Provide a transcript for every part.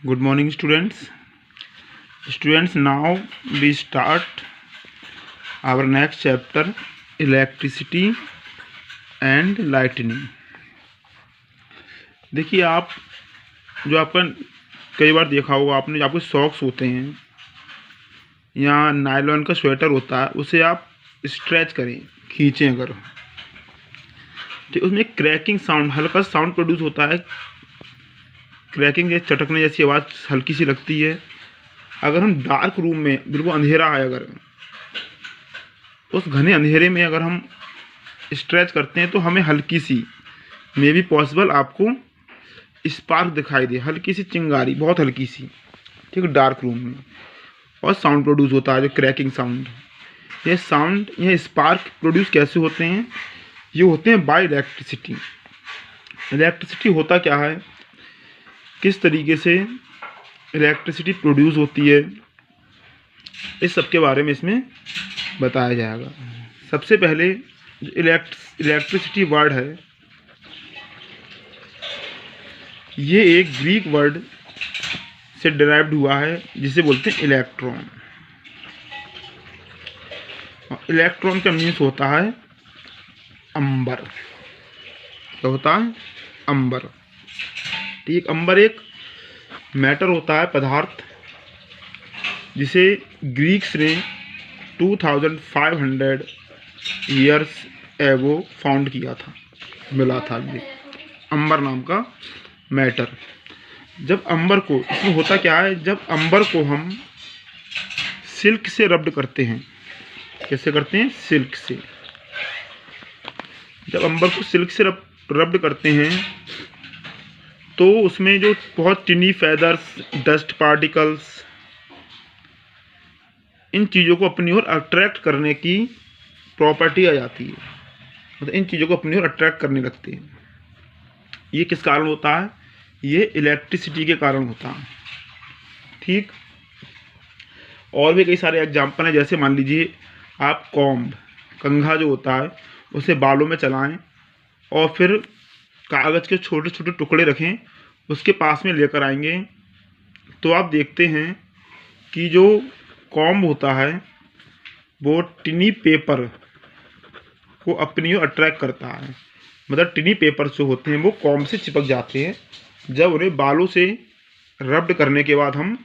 Good morning, students. Now we start our next chapter, electricity and lightning. देखिए, आप जो अपन कई बार देखा होगा आपने, आपके सॉक्स होते हैं या नायलॉन का स्वेटर होता है, उसे आप स्ट्रेच करें, खींचें अगर, तो उसमें क्रैकिंग साउंड, हल्का साउंड प्रोड्यूस होता है। क्रैकिंग जैसे चटकने जैसी आवाज़ हल्की सी लगती है। अगर हम डार्क रूम में, बिल्कुल अंधेरा है, अगर उस घने अंधेरे में अगर हम स्ट्रेच करते हैं तो हमें हल्की सी, मे बी पॉसिबल आपको स्पार्क दिखाई दे, हल्की सी चिंगारी, बहुत हल्की सी, ठीक है, डार्क रूम में, और साउंड प्रोड्यूस होता है जो क्रैकिंग साउंड। ये साउंड, ये स्पार्क प्रोड्यूस कैसे होते हैं? ये होते हैं बाय इलेक्ट्रिसिटी। इलेक्ट्रिसिटी होता क्या है, किस तरीके से इलेक्ट्रिसिटी प्रोड्यूस होती है, इस सब के बारे में इसमें बताया जाएगा। सबसे पहले जो इलेक्ट्रिसिटी वर्ड है, ये एक ग्रीक वर्ड से डिराइव्ड हुआ है जिसे बोलते हैं इलेक्ट्रॉन। इलेक्ट्रॉन का मीन्स होता है अंबर। क्या होता है? अंबर। ठीक, अंबर एक मैटर होता है, पदार्थ, जिसे ग्रीक्स ने 2500 ईयर्स एगो फाउंड किया था, मिला था ये अंबर नाम का मैटर। जब अंबर को, इसमें होता क्या है, जब अंबर को हम सिल्क से रब्ड करते हैं, कैसे करते हैं? सिल्क से। जब अंबर को सिल्क से रब्ड करते हैं तो उसमें जो बहुत टिनी फेदर्स, डस्ट पार्टिकल्स, इन चीज़ों को अपनी ओर अट्रैक्ट करने की प्रॉपर्टी आ जाती है, मतलब इन चीज़ों को अपनी ओर अट्रैक्ट करने लगती है। ये किस कारण होता है? ये इलेक्ट्रिसिटी के कारण होता है। ठीक, और भी कई सारे एग्जाम्पल हैं। जैसे मान लीजिए आप कॉम्ब, कंघा जो होता है, उसे बालों में चलाएं और फिर कागज़ के छोटे छोटे टुकड़े रखें, उसके पास में लेकर आएंगे, तो आप देखते हैं कि जो कॉम्ब होता है वो टिनी पेपर को अपनी ओर अट्रैक्ट करता है। मतलब टिनी पेपर जो होते हैं वो कॉम्ब से चिपक जाते हैं। जब उन्हें बालों से रब्ड करने के बाद हम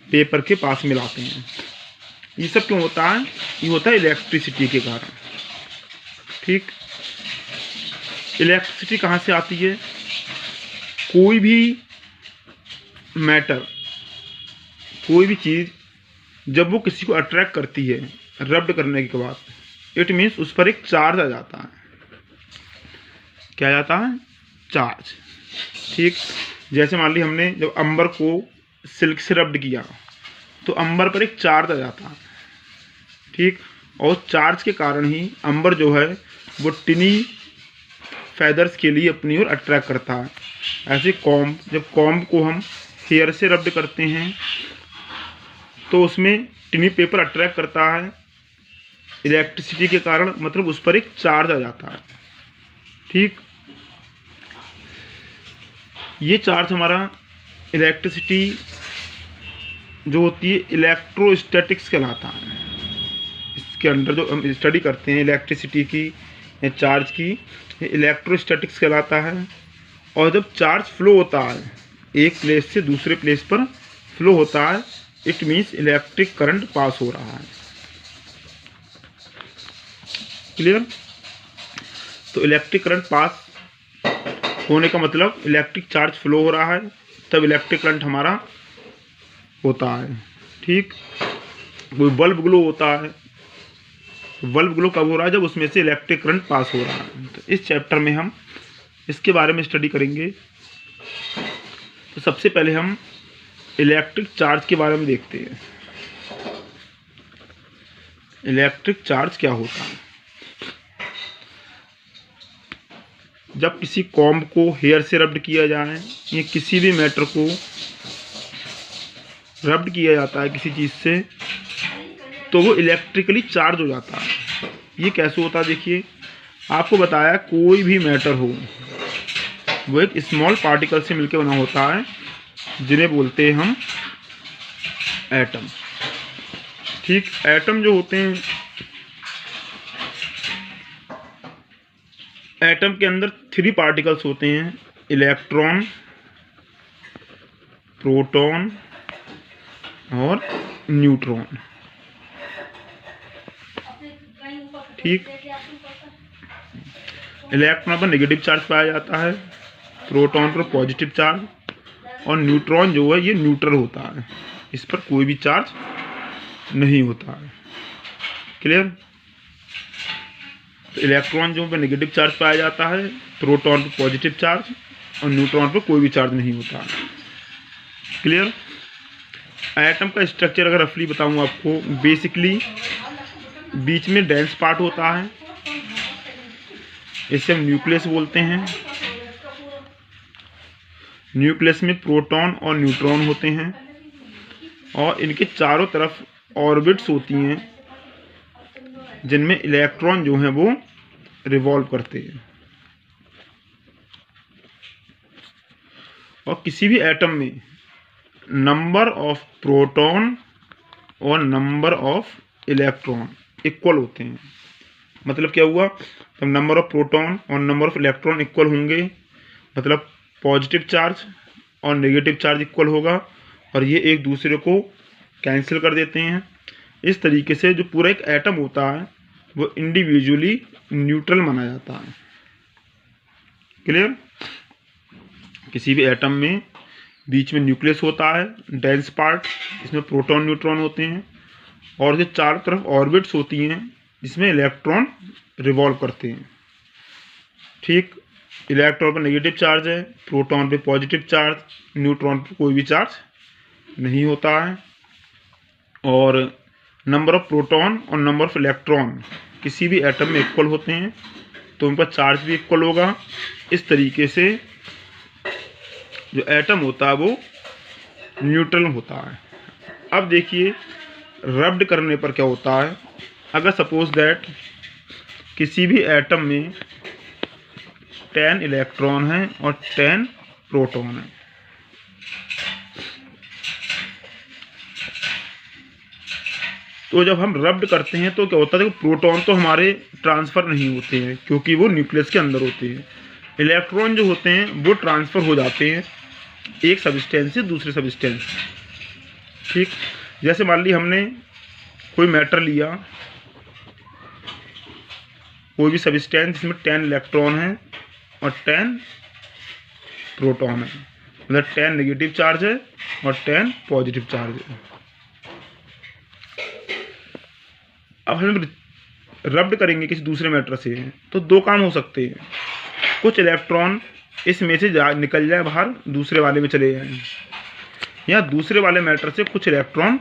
पेपर के पास में लाते हैं। ये सब क्यों होता है? ये होता है इलेक्ट्रिसिटी के कारण। ठीक, इलेक्ट्रिसिटी कहाँ से आती है? कोई भी मैटर, कोई भी चीज़ जब वो किसी को अट्रैक्ट करती है रब्ड करने के बाद, इट मीन्स उस पर एक चार्ज आ जाता है। क्या आ जाता है? चार्ज। ठीक, जैसे मान ली हमने जब अंबर को सिल्क से रब्ड किया तो अंबर पर एक चार्ज आ जाता है। ठीक, और चार्ज के कारण ही अंबर जो है वो टिनी फेदर्स के लिए अपनी ओर अट्रैक्ट करता है। ऐसे कॉम्ब, जब कॉम्ब को हम हेयर से रब्ड करते हैं तो उसमें टिनी पेपर अट्रैक्ट करता है इलेक्ट्रिसिटी के कारण, मतलब उस पर एक चार्ज आ जाता है। ठीक, ये चार्ज हमारा, इलेक्ट्रिसिटी जो होती है इलेक्ट्रोस्टैटिक्स कहलाता है। इसके अंदर जो हम स्टडी करते हैं इलेक्ट्रिसिटी की या चार्ज की, इलेक्ट्रोस्टैटिक्स कहलाता है। और जब चार्ज फ्लो होता है, एक प्लेस से दूसरे प्लेस पर फ्लो होता है, it means electric current pass हो रहा है। क्लियर? तो इलेक्ट्रिक करंट पास होने का मतलब इलेक्ट्रिक चार्ज फ्लो हो रहा है, तब इलेक्ट्रिक करंट हमारा होता है। ठीक, कोई बल्ब ग्लो होता है, बल्ब ग्लो कब हो रहा है? जब उसमें से इलेक्ट्रिक करंट पास हो रहा है। तो इस चैप्टर में हम इसके बारे में स्टडी करेंगे। तो सबसे पहले हम इलेक्ट्रिक चार्ज के बारे में देखते हैं। इलेक्ट्रिक चार्ज क्या होता है? जब किसी कॉम्ब को हेयर से रब्ड किया जाए या किसी भी मैटर को रब्ड किया जाता है किसी चीज़ से, तो वो इलेक्ट्रिकली चार्ज हो जाता है। ये कैसे होता है? देखिए, आपको बताया कोई भी मैटर हो वो एक स्मॉल पार्टिकल से मिलकर बना होता है, जिन्हें बोलते हैं हम एटम। ठीक, एटम जो होते हैं, एटम के अंदर 3 पार्टिकल्स होते हैं, इलेक्ट्रॉन, प्रोटॉन और न्यूट्रॉन। ठीक, इलेक्ट्रॉन पर नेगेटिव चार्ज पाया जाता है, प्रोटॉन पर पॉजिटिव चार्ज, और न्यूट्रॉन जो है ये न्यूट्रल होता है, इस पर कोई भी चार्ज नहीं होता है। क्लियर? तो इलेक्ट्रॉन जो पर नेगेटिव चार्ज पाया जाता है, प्रोटॉन पर पॉजिटिव चार्ज और न्यूट्रॉन पर कोई भी चार्ज नहीं होता है। क्लियर? एटम का स्ट्रक्चर अगर रफली बताऊँ आपको, बेसिकली बीच में डेंस पार्ट होता है, इसे हम न्यूक्लियस बोलते हैं। न्यूक्लियस में प्रोटॉन और न्यूट्रॉन होते हैं और इनके चारों तरफ ऑर्बिट्स होती हैं जिनमें इलेक्ट्रॉन जो हैं वो रिवॉल्व करते हैं। और किसी भी एटम में नंबर ऑफ प्रोटॉन और नंबर ऑफ इलेक्ट्रॉन इक्वल होते हैं। मतलब क्या हुआ, जब नंबर ऑफ प्रोटॉन और नंबर ऑफ इलेक्ट्रॉन इक्वल होंगे, मतलब पॉजिटिव चार्ज और नेगेटिव चार्ज इक्वल होगा और ये एक दूसरे को कैंसिल कर देते हैं। इस तरीके से जो पूरा एक एटम होता है वो इंडिविजुअली न्यूट्रल माना जाता है। क्लियर? किसी भी एटम में बीच में न्यूक्लियस होता है, डेंस पार्ट, इसमें प्रोटॉन न्यूट्रॉन होते हैं, और जो चारों तरफ ऑर्बिट्स होती हैं जिसमें इलेक्ट्रॉन रिवॉल्व करते हैं। ठीक, इलेक्ट्रॉन पर नेगेटिव चार्ज है, प्रोटॉन पे पॉजिटिव चार्ज, न्यूट्रॉन पे कोई भी चार्ज नहीं होता है। और नंबर ऑफ प्रोटॉन और नंबर ऑफ इलेक्ट्रॉन किसी भी एटम में इक्वल होते हैं तो उनका चार्ज भी इक्वल होगा। इस तरीके से जो एटम होता है वो न्यूट्रल होता है। अब देखिए रब्ड करने पर क्या होता है। अगर सपोज दैट किसी भी एटम में 10 इलेक्ट्रॉन है और 10 प्रोटॉन है, तो जब हम रब्ड करते हैं तो क्या होता है, प्रोटॉन तो हमारे ट्रांसफ़र नहीं होते हैं क्योंकि वो न्यूक्लियस के अंदर होते हैं। इलेक्ट्रॉन जो होते हैं वो ट्रांसफ़र हो जाते हैं एक सब्सटेंस से दूसरे सब्सटेंस। ठीक, जैसे मान ली हमने कोई मैटर लिया, कोई भी सब्सटेंस जिसमें 10 इलेक्ट्रॉन है और 10 प्रोटॉन है, मतलब 10 नेगेटिव चार्ज है और 10 पॉजिटिव चार्ज है। अब हम रब्ड करेंगे किसी दूसरे मैटर से तो 2 काम हो सकते हैं। कुछ इलेक्ट्रॉन इसमें से निकल जाए बाहर, दूसरे वाले में चले जाएं, या दूसरे वाले मैटर से कुछ इलेक्ट्रॉन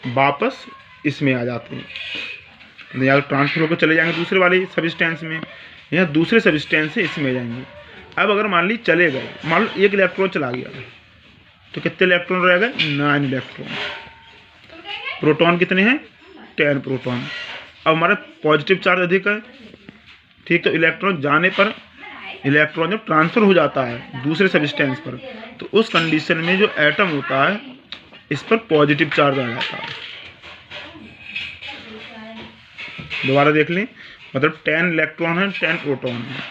वापस इसमें आ जाते हैं, या ट्रांसफर होकर चले जाएंगे दूसरे वाले सब्सटेंस में, या दूसरे सब्सटेंस से इसमें जाएंगे। अब अगर मान ली चले गए, मान लो 1 इलेक्ट्रॉन चला गया तो कितने इलेक्ट्रॉन रह गए? 9 इलेक्ट्रॉन। प्रोटॉन कितने हैं? 10 प्रोटॉन। अब हमारा पॉजिटिव चार्ज अधिक है। ठीक, तो इलेक्ट्रॉन जाने पर, इलेक्ट्रॉन जब ट्रांसफ़र हो जाता है दूसरे सब्सटेंस पर, तो उस कंडीशन में जो एटम होता है इस पर पॉजिटिव चार्ज आ जाता है। दोबारा देख लें, मतलब 10 इलेक्ट्रॉन है, 10 प्रोटॉन है,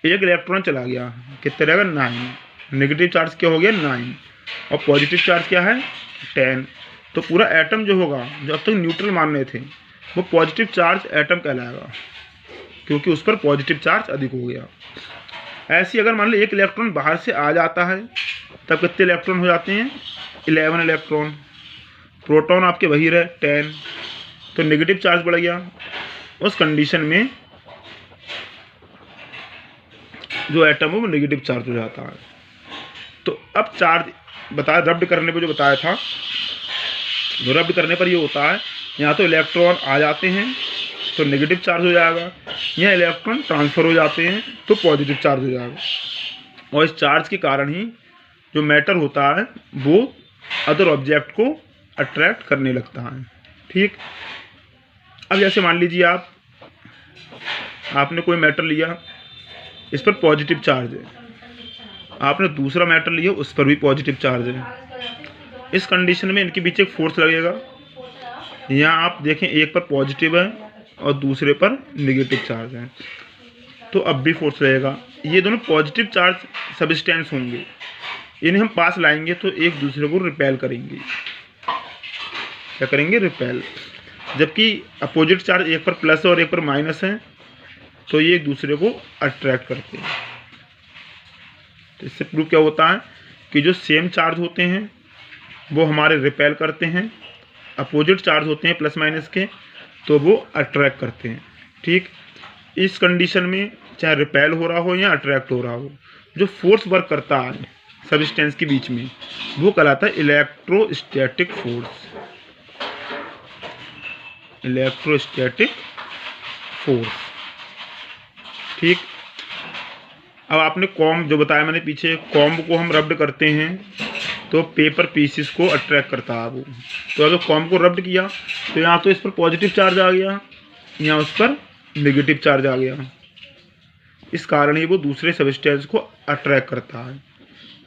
1 इलेक्ट्रॉन चला गया, कितने रहेगा? 9। नेगेटिव चार्ज क्या हो गया? 9, और पॉजिटिव चार्ज क्या है? 10। तो पूरा एटम जो होगा, जो अब तक न्यूट्रल मान रहे थे, वो पॉजिटिव चार्ज एटम कहलाएगा क्योंकि उस पर पॉजिटिव चार्ज अधिक हो गया। ऐसे अगर मान लो 1 इलेक्ट्रॉन बाहर से आ जाता है तब कितने इलेक्ट्रॉन हो जाते हैं? 11 इलेक्ट्रॉन। प्रोटॉन आपके वही रहे 10, तो नेगेटिव चार्ज बढ़ गया। उस कंडीशन में जो एटम है वो नेगेटिव चार्ज हो जाता है। तो अब चार्ज बताया, रब्ड करने पर जो बताया था, जो रब्ड करने पर ये होता है, यहाँ तो इलेक्ट्रॉन आ जाते हैं तो नेगेटिव चार्ज हो जाएगा, या इलेक्ट्रॉन ट्रांसफ़र हो जाते हैं तो पॉजिटिव चार्ज हो जाएगा। और इस चार्ज के कारण ही जो मैटर होता है वो अदर ऑब्जेक्ट को अट्रैक्ट करने लगता है। ठीक, अब जैसे मान लीजिए आपने कोई मैटर लिया, इस पर पॉजिटिव चार्ज है, आपने दूसरा मेटल लिया उस पर भी पॉजिटिव चार्ज है। इस कंडीशन में इनके बीच एक फोर्स लगेगा। यहाँ आप देखें एक पर पॉजिटिव है और दूसरे पर नेगेटिव चार्ज है, तो अब भी फोर्स रहेगा। ये दोनों पॉजिटिव चार्ज सब्सटेंस होंगे, इन्हें हम पास लाएंगे तो एक दूसरे को रिपेल करेंगे। क्या करेंगे? रिपेल। जबकि अपोजिट चार्ज एक पर प्लस और एक पर माइनस है, तो ये एक दूसरे को अट्रैक्ट करते हैं। तो इससे प्रूव क्या होता है कि जो सेम चार्ज होते हैं वो हमारे रिपेल करते हैं, अपोजिट चार्ज होते हैं प्लस माइनस के तो वो अट्रैक्ट करते हैं। ठीक, इस कंडीशन में चाहे रिपेल हो रहा हो या अट्रैक्ट हो रहा हो, जो फोर्स वर्क करता है सब्सटेंस के बीच में वो कहलाता है इलेक्ट्रोस्टैटिक फोर्स। Electrostatic force. ठीक, अब आपने कॉम्ब जो बताया मैंने पीछे, कॉम्ब को हम रब्ड करते हैं तो पेपर पीसेस को अट्रैक्ट करता है वो। तो अगर कॉम्ब को रब्ड किया तो यहाँ तो इस पर पॉजिटिव चार्ज आ गया, यहाँ उस पर नेगेटिव चार्ज आ गया। इस कारण ही वो दूसरे सब्सटेंस को अट्रैक्ट करता है।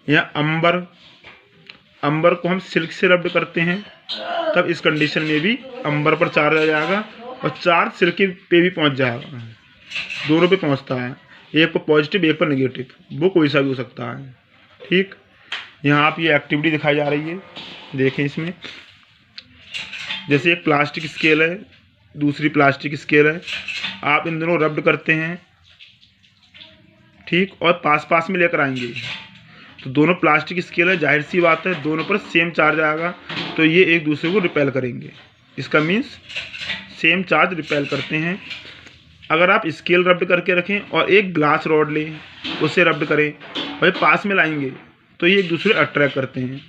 यहाँ अंबर को हम सिल्क से रब्ड करते हैं, तब इस कंडीशन में भी अंबर पर चार्ज आ जाएगा और चार्ज सिल्क पे भी पहुँच जाएगा, दोनों पे पहुँचता है, एक पर पॉजिटिव एक पर नेगेटिव, वो कोई सा भी हो सकता है। ठीक, यहाँ आप ये एक्टिविटी दिखाई जा रही है, देखें इसमें जैसे एक प्लास्टिक स्केल है, दूसरी प्लास्टिक स्केल है, आप इन दोनों रब्ड करते हैं। ठीक, और पास पास में लेकर आएंगे तो दोनों प्लास्टिक स्केल है, जाहिर सी बात है दोनों पर सेम चार्ज आएगा, तो ये एक दूसरे को रिपेल करेंगे। इसका मीन्स सेम चार्ज रिपेल करते हैं। अगर आप स्केल रब्ड करके रखें और एक ग्लास रॉड लें उसे रब्ड करें और पास में लाएंगे तो ये एक दूसरे अट्रैक्ट करते हैं।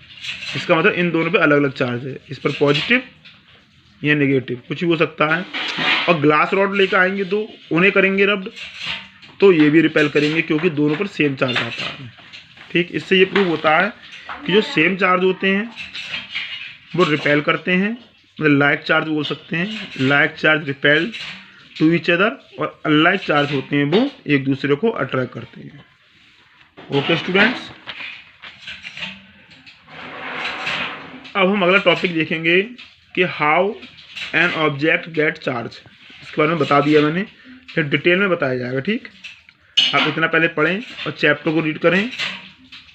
इसका मतलब इन दोनों पे अलग अलग चार्ज है, इस पर पॉजिटिव या नेगेटिव कुछ भी हो सकता है। और ग्लास रॉड लेकर आएंगे दो, उन्हें करेंगे रब्ड तो ये भी रिपेल करेंगे क्योंकि दोनों पर सेम चार्ज आता है। ठीक, इससे ये प्रूव होता है कि जो सेम चार्ज होते हैं वो रिपेल करते हैं, मतलब लाइक चार्ज बोल सकते हैं, like charge repel to each other, और अनलाइक चार्ज होते हैं वो एक दूसरे को अट्रैक्ट करते हैं। ओके स्टूडेंट्स, अब हम अगला टॉपिक देखेंगे कि how an object gate charge. इसके बारे में बता दिया मैंने, फिर डिटेल में बताया जाएगा। ठीक, आप इतना पहले पढ़ें और चैप्टर को रीड करें,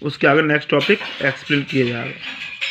उसके आगे नेक्स्ट टॉपिक एक्सप्लेन किया जाएगा।